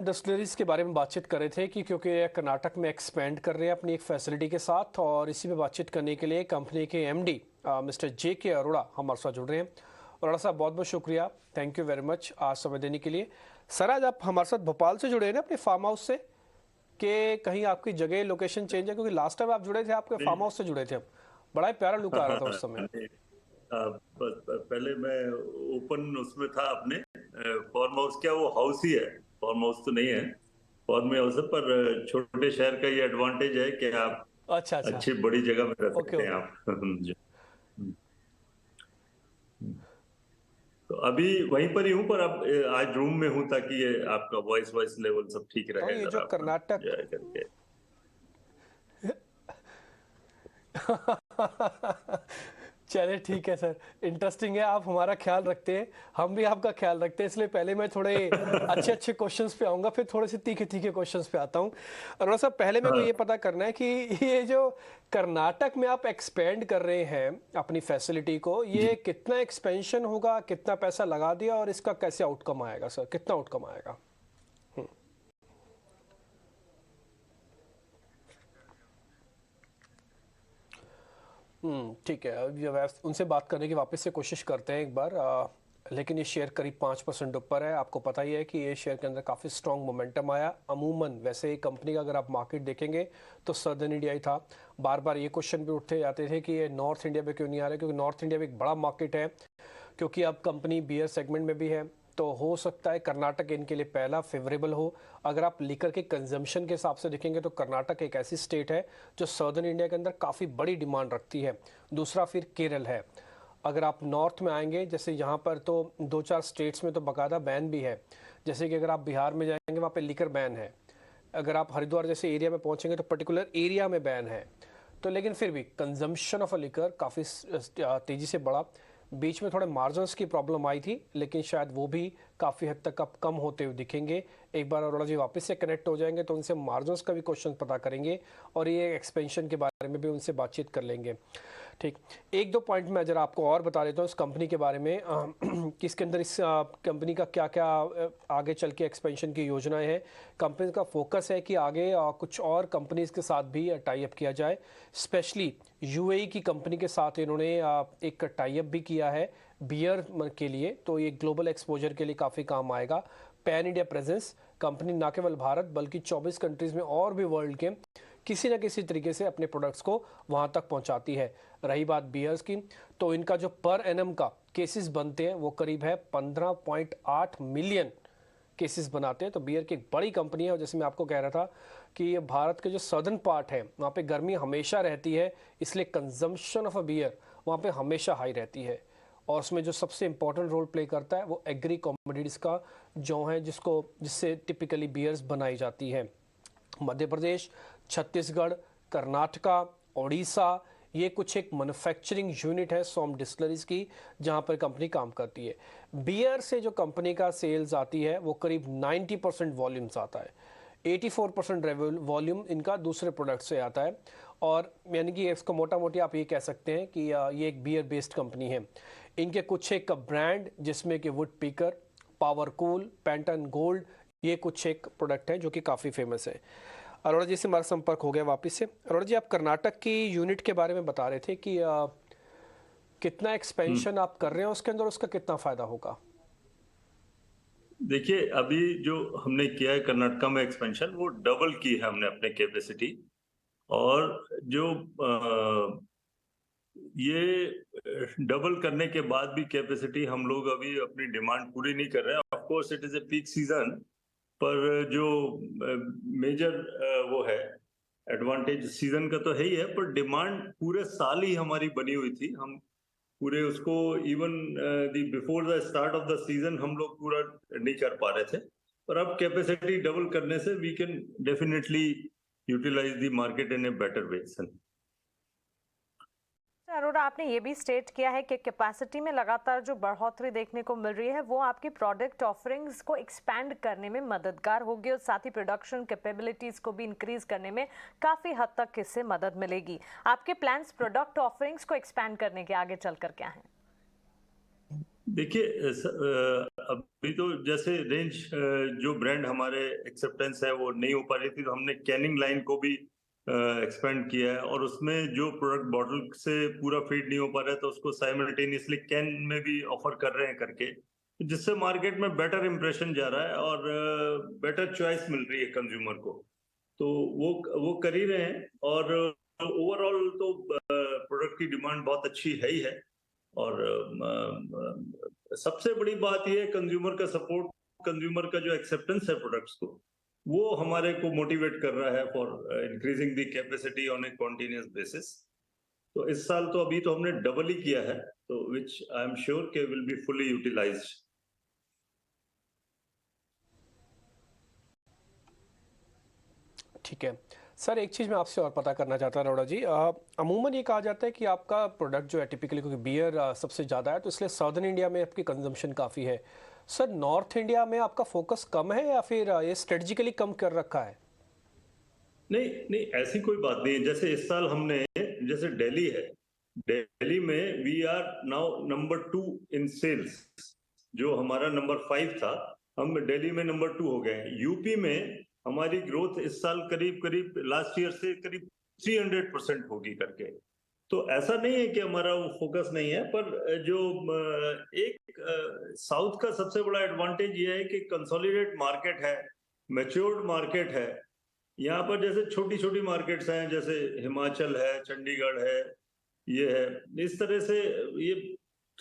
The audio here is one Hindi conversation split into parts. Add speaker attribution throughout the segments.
Speaker 1: डिस्टिलरीज के बारे में बातचीत कर रहे थे कि क्योंकि ये कर्नाटक में एक्सपेंड कर रहे हैं अपनी एक फैसिलिटी के साथ, और इसी में बातचीत करने के लिए कंपनी के एमडी मिस्टर जे के अरोड़ा हमारे साथ जुड़ रहे हैं। अरोड़ा साहब, बहुत बहुत शुक्रिया, थैंक यू वेरी मच आज समय देने के लिए। सर, आज आप हमारे साथ भोपाल से जुड़े हैं ना, अपने फार्म हाउस से, कि कहीं आपकी जगह लोकेशन चेंज है? क्योंकि लास्ट टाइम आप जुड़े थे आपके फार्म
Speaker 2: नहीं।
Speaker 1: हाउस से जुड़े थे हम, बड़ा ही प्यारा लुक आ रहा था उस समय।
Speaker 2: नहीं, पहले मैं ओपन उसमें था अपने फार्म हाउस। क्या वो हाउस ही है, फार्म हाउस तो नहीं है। फार्म हाउस है, पर छोटे शहर का ये एडवांटेज है कि आप
Speaker 1: अच्छा अच्छा।
Speaker 2: अच्छी बड़ी जगह में रह
Speaker 1: ओके
Speaker 2: सकते हैं
Speaker 1: ओके।
Speaker 2: आप। तो अभी वहीं पर ही हूँ, पर अब आज रूम में हूँ ताकि ये आपका वॉइस वॉइस लेवल सब ठीक
Speaker 1: तो
Speaker 2: रहे
Speaker 1: ये जो
Speaker 2: जरा अपना
Speaker 1: कर्नाटक
Speaker 2: जाए करके।
Speaker 1: चलिए ठीक है सर, इंटरेस्टिंग है, आप हमारा ख्याल रखते हैं, हम भी आपका ख्याल रखते हैं, इसलिए पहले मैं थोड़े अच्छे अच्छे क्वेश्चंस पे आऊंगा, फिर थोड़े से तीखे तीखे क्वेश्चंस पे आता हूँ। अरोड़ा साहब, पहले मेरे को
Speaker 2: हाँ,
Speaker 1: ये पता करना है कि ये जो कर्नाटक में आप एक्सपेंड कर रहे हैं अपनी फैसिलिटी को,
Speaker 2: जी।
Speaker 1: ये कितना एक्सपेंशन होगा, कितना पैसा लगा दिया, और इसका कैसे आउटकम आएगा सर, कितना आउटकम आएगा? ठीक है, अब ये उनसे बात करने की वापस से कोशिश करते हैं एक बार। लेकिन ये शेयर करीब 5% ऊपर है। आपको पता ही है कि ये शेयर के अंदर काफ़ी स्ट्रॉन्ग मोमेंटम आया। अमूमन वैसे ही कंपनी का अगर आप मार्केट देखेंगे तो सदर्न इंडिया ही था। बार बार ये क्वेश्चन भी उठते जाते थे कि ये नॉर्थ इंडिया पे क्यों नहीं आ रहा है, क्योंकि नॉर्थ इंडिया में एक बड़ा मार्केट है, क्योंकि अब कंपनी बियर सेगमेंट में भी है, तो हो सकता है कर्नाटक इनके लिए पहला फेवरेबल हो। अगर आप लीकर के कंजम्पशन के हिसाब से देखेंगे तो कर्नाटक एक ऐसी स्टेट है जो सदर्न इंडिया के अंदर काफ़ी बड़ी डिमांड रखती है। दूसरा फिर केरल है। अगर आप नॉर्थ में आएंगे, जैसे यहाँ पर तो दो चार स्टेट्स में तो बाकायदा बैन भी है, जैसे कि अगर आप बिहार में जाएंगे वहाँ पे लीकर बैन है। अगर आप हरिद्वार जैसे एरिया में पहुँचेंगे तो पर्टिकुलर एरिया में बैन है। तो लेकिन फिर भी कंजम्पशन ऑफ अ लिकर काफ़ी तेज़ी से बढ़ा। बीच में थोड़े मार्जिन्स की प्रॉब्लम आई थी, लेकिन शायद वो भी काफ़ी हद तक अब कम होते हुए दिखेंगे। एक बार अरोड़ा जी वापस से कनेक्ट हो जाएंगे तो उनसे मार्जिन्स का भी क्वेश्चन पता करेंगे, और ये एक्सपेंशन के बारे में भी उनसे बातचीत कर लेंगे। ठीक, एक दो पॉइंट मैं जरा आपको और बता देता हूँ इस कंपनी के बारे में, कि इसके अंदर इस कंपनी का क्या क्या आगे चल के एक्सपेंशन की योजनाएं हैं। कंपनी का फोकस है कि आगे कुछ और कंपनीज के साथ भी टाई अप किया जाए। स्पेशली यूएई की कंपनी के साथ इन्होंने एक टाई अप भी किया है बियर के लिए, तो ये ग्लोबल एक्सपोजर के लिए काफ़ी काम आएगा। पैन इंडिया प्रेजेंस, कंपनी ना केवल भारत बल्कि 24 कंट्रीज में और भी वर्ल्ड के किसी न किसी तरीके से अपने प्रोडक्ट्स को वहां तक पहुंचाती है। रही बात बियर्स की, तो इनका जो पर एनम का केसेस बनते हैं वो करीब है 15.8 मिलियन केसेस बनाते हैं। तो बियर की एक बड़ी कंपनी है, और जैसे मैं आपको कह रहा था कि ये भारत के जो सदर्न पार्ट है वहाँ पे गर्मी हमेशा रहती है, इसलिए कंजम्पशन ऑफ अ बियर वहाँ पे हमेशा हाई रहती है। और उसमें जो सबसे इंपॉर्टेंट रोल प्ले करता है वो एग्री कॉमोडिटीज़ का जो है, जिससे टिपिकली बियर्स बनाई जाती है। मध्य प्रदेश, छत्तीसगढ़, कर्नाटका, उड़ीसा, ये कुछ एक मैन्युफैक्चरिंग यूनिट है सोम डिस्टिलरीज की, जहां पर कंपनी काम करती है। बियर से जो कंपनी का सेल्स आती है वो करीब 90% वॉल्यूम्स आता है। 84% वॉल्यूम इनका दूसरे प्रोडक्ट से आता है। और यानी कि इसको मोटा मोटी आप ये कह सकते हैं कि ये एक बियर बेस्ड कंपनी है। इनके कुछ एक ब्रांड, जिसमें कि वुड पीकर, पावर कूल, पैंटन गोल्ड, ये कुछ एक प्रोडक्ट है जो कि काफ़ी फेमस है। अरोड़ा जी से हमारा संपर्क हो गया वापस से। अरोड़ा जी, आप कर्नाटक की यूनिट के बारे में बता रहे थे कि कितना
Speaker 2: हम्म।
Speaker 1: एक्सपेंशन आप कर रहे हैं उसके अंदर, उसका कितना फ़ायदा होगा?
Speaker 2: देखिए, अभी जो हमने किया है कर्नाटका में एक्सपेंशन, वो डबल की है हमने अपने कैपेसिटी। और जो ये डबल करने के बाद भी कैपेसिटी हम लोग अभी अपनी डिमांड पूरी नहीं कर रहे हैं। Of course it is a peak season, पर जो मेजर वो है, एडवांटेज सीजन का तो है ही है, पर डिमांड पूरे साल ही हमारी बनी हुई थी। हम पूरे उसको even the before the start of the season हम लोग पूरा नहीं कर पा रहे थे। पर अब कैपेसिटी डबल करने से we can definitely utilise the market in a better way.
Speaker 3: Arora, आपने ये भी स्टेट किया है कि कैपेसिटी में लगातार जो बढ़ोतरी देखने को मिल रही है वो आपकी प्रोडक्ट ऑफरिंग्स को एक्सपैंड करने में मददगार होगी, और साथ ही प्रोडक्शन कैपेबिलिटीज को भी इंक्रीज करने में काफी हद तक इससे मदद मिलेगी। आपके प्लान्स प्रोडक्ट ऑफरिंग्स को एक्सपैंड करने के आगे चलकर क्या हैं?
Speaker 2: देखिए अभी तो जैसे रेंज जो ब्रांड हमारे एक्सेप्टेंस है वो नहीं हो पा रही थी, तो हमने कैनिंग लाइन को भी एक्सपेंड किया है, और उसमें जो प्रोडक्ट बॉटल से पूरा फीड नहीं हो पा रहा है तो उसको साइमल्टेनियसली कैन में भी ऑफर कर रहे हैं करके, जिससे मार्केट में बेटर इंप्रेशन जा रहा है और बेटर चॉइस मिल रही है कंज्यूमर को। तो वो कर ही रहे हैं, और ओवरऑल तो प्रोडक्ट की डिमांड बहुत अच्छी है ही है। और सबसे बड़ी बात यह है कंज्यूमर का सपोर्ट, कंज्यूमर का जो एक्सेप्टेंस है प्रोडक्ट्स को, वो हमारे को मोटिवेट कर रहा है for increasing the capacity on A continuous basis. तो इस साल तो अभी तो हमने डबल ही किया है, तो विच आई एम श्योर के विल बी फुली यूटिलाइज्ड।
Speaker 1: ठीक है सर, एक चीज़ मैं आपसे और पता करना चाहता हूँ अरोड़ा जी, अमूमन ये कहा जाता है कि आपका प्रोडक्ट जो है टिपिकली, क्योंकि बियर सबसे ज़्यादा है तो इसलिए साउदर्न इंडिया में आपकी कंजम्पशन काफ़ी है। सर नॉर्थ इंडिया में आपका फोकस कम है या फिर ये स्ट्रेटजिकली कम कर रखा है?
Speaker 2: नहीं नहीं, ऐसी कोई बात नहीं है। जैसे इस साल हमने, जैसे दिल्ली है, दिल्ली में we are now number 2 in sales. जो हमारा नंबर 5 था, हम दिल्ली में नंबर 2 हो गए हैं। यूपी में हमारी ग्रोथ इस साल करीब करीब लास्ट ईयर से करीब 300% होगी करके। तो ऐसा नहीं है कि हमारा वो फोकस नहीं है, पर जो एक साउथ का सबसे बड़ा एडवांटेज ये है कि कंसोलिडेट मार्केट है, मैच्योर्ड मार्केट है। यहाँ पर जैसे छोटी छोटी मार्केट्स हैं, जैसे हिमाचल है, चंडीगढ़ है, ये है, इस तरह से ये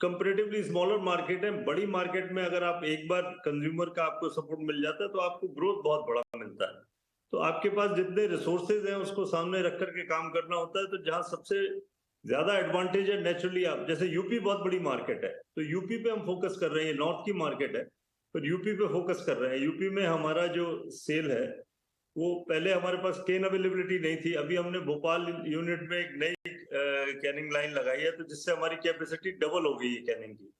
Speaker 2: कंपैरेटिवली स्मॉलर मार्केट है। बड़ी मार्केट में अगर आप एक बार कंज्यूमर का आपको सपोर्ट मिल जाता है तो आपको ग्रोथ बहुत बड़ा मिलता है। तो आपके पास जितने रिसोर्सेज हैं उसको सामने रख करके काम करना होता है। तो जहां सबसे ज्यादा एडवांटेज है, नेचुरली आप जैसे यूपी बहुत बड़ी मार्केट है, तो यूपी पे हम फोकस कर रहे हैं। नॉर्थ की मार्केट है पर यूपी पे फोकस कर रहे हैं। यूपी में हमारा जो सेल है, वो पहले हमारे पास केन अवेलेबिलिटी नहीं थी, अभी हमने भोपाल यूनिट में एक नई कैनिंग लाइन लगाई है, तो जिससे हमारी कैपेसिटी डबल हो गई है कैनिंग की।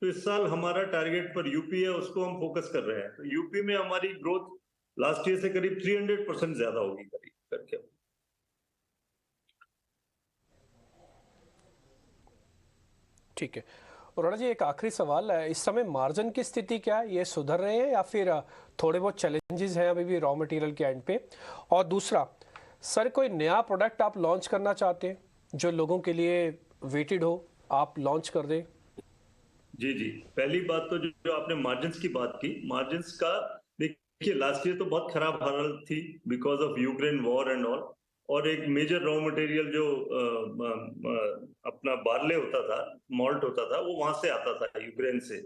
Speaker 2: तो इस साल हमारा टारगेट पर यूपी है, उसको हम फोकस कर रहे हैं। तो यूपी में हमारी ग्रोथ लास्ट ईयर से करीब 300% ज्यादा होगी करीब करके।
Speaker 1: ठीक है। अरोड़ा जी, एक आखिरी सवाल है, इस समय मार्जिन की स्थिति क्या है? ये सुधर रहे हैं या फिर थोड़े बहुत चैलेंजेस हैं अभी भी रॉ मटेरियल के एंड पे? और दूसरा सर, कोई नया प्रोडक्ट आप लॉन्च करना चाहते हैं जो लोगों के लिए वेटेड हो, आप लॉन्च कर दें?
Speaker 2: जी जी, पहली बात तो जो आपने मार्जिन्स की बात की, मार्जिन्स का देखिए लास्ट ईयर तो बहुत खराब हालत थी because of Ukraine war and all. और एक मेजर रॉ मटेरियल जो अपना बार्ले होता था, मॉल्ट होता था, वो वहां से आता था यूक्रेन से।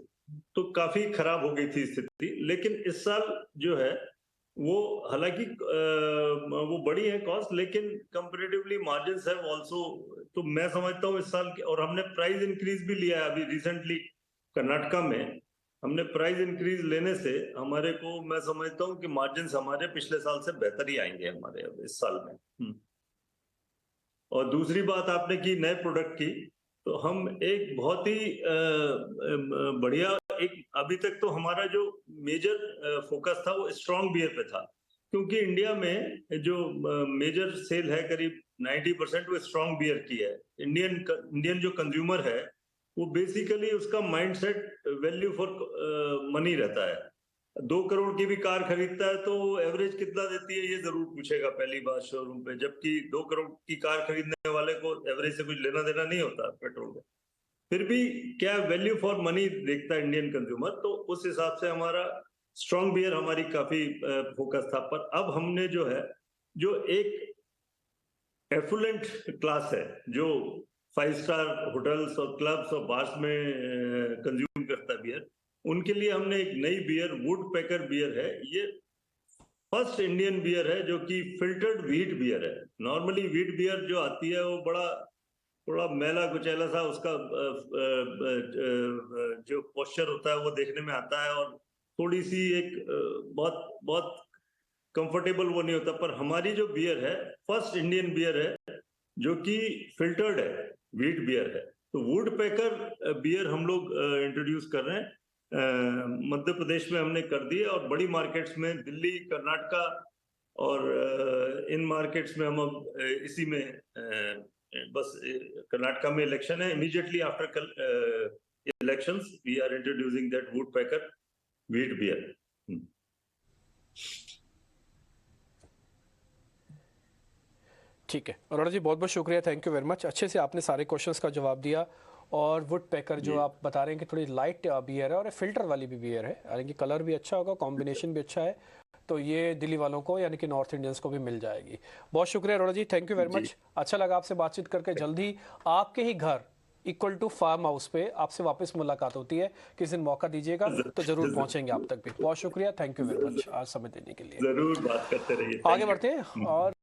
Speaker 2: तो काफी खराब हो गई थी स्थिति। लेकिन इस साल जो है वो, हालांकि वो बड़ी है कॉस्ट, लेकिन कंपैरेटिवली मार्जिन्स हैव आल्सो। तो मैं समझता हूँ इस साल के, और हमने प्राइस इंक्रीज भी लिया है अभी रिसेंटली कर्नाटका में। हमने प्राइस इंक्रीज लेने से हमारे को, मैं समझता हूँ कि मार्जिन्स हमारे पिछले साल से बेहतर ही आएंगे हमारे अब इस साल में। और दूसरी बात आपने की नए प्रोडक्ट की, तो हम एक बहुत ही बढ़िया, एक अभी तक तो हमारा जो मेजर फोकस था वो स्ट्रॉन्ग बियर पे था, क्योंकि इंडिया में जो मेजर सेल है करीब 90% वो स्ट्रॉन्ग बियर की है। इंडियन जो कंज्यूमर है वो बेसिकली उसका माइंडसेट वैल्यू फॉर मनी रहता है। 2 करोड़ की भी कार खरीदता है तो एवरेज कितना देती है ये जरूर पूछेगा पहली बात शोरूम पे, जबकि 2 करोड़ की कार खरीदने वाले को एवरेज से कुछ लेना देना नहीं होता पेट्रोल में। फिर भी क्या वैल्यू फॉर मनी देखता है इंडियन कंज्यूमर, तो उस हिसाब से हमारा स्ट्रॉन्ग बियर हमारी काफी फोकस था। पर अब हमने जो है, जो एक एफुलेंट क्लास है जो 5 स्टार होटल्स और क्लब्स और बार्स में कंज्यूम करता है बियर, उनके लिए हमने एक नई बियर, वुड पैकर बियर है। ये फर्स्ट इंडियन बियर है जो कि फिल्टर्ड व्हीट बियर है। नॉर्मली व्हीट बियर जो आती है वो बड़ा थोड़ा मैला कुचैला सा उसका जो पोस्चर होता है वो देखने में आता है, और थोड़ी सी एक बहुत बहुत कंफर्टेबल वो नहीं होता। पर हमारी जो बियर है फर्स्ट इंडियन बियर है जो कि फिल्टर्ड है, व्हीट बियर है। तो वुड पैकर बियर हम लोग इंट्रोड्यूस कर रहे हैं। मध्य प्रदेश में हमने कर दिए, और बड़ी मार्केट्स में दिल्ली, कर्नाटका और इन मार्केट्स में हम अब इसी में बस कर्नाटका में इलेक्शन है, immediately after elections, we are introducing that Woodpecker wheat beer.
Speaker 1: ठीक है अरोड़ा जी, बहुत बहुत शुक्रिया, थैंक यू वेरी मच। अच्छे से आपने सारे क्वेश्चंस का जवाब दिया। और वुड पैकर जो आप बता रहे हैं कि थोड़ी लाइट बियर है और फिल्टर वाली भी बियर है, यानी कि कलर भी अच्छा होगा, कॉम्बिनेशन भी अच्छा है, तो ये दिल्ली वालों को यानी कि नॉर्थ इंडियंस को भी मिल जाएगी। बहुत शुक्रिया अरोड़ा जी, थैंक यू वेरी मच। अच्छा लगा आपसे बातचीत करके। जल्दी आपके ही घर इक्वल टू फार्म हाउस पे आपसे वापस मुलाकात होती है, किसी दिन मौका दीजिएगा तो जरूर पहुंचेंगे आप तक भी। बहुत शुक्रिया, थैंक यू वेरी मच आज समय देने के लिए।
Speaker 2: जरूर बात करते रहिए।
Speaker 1: आगे बढ़ते हैं और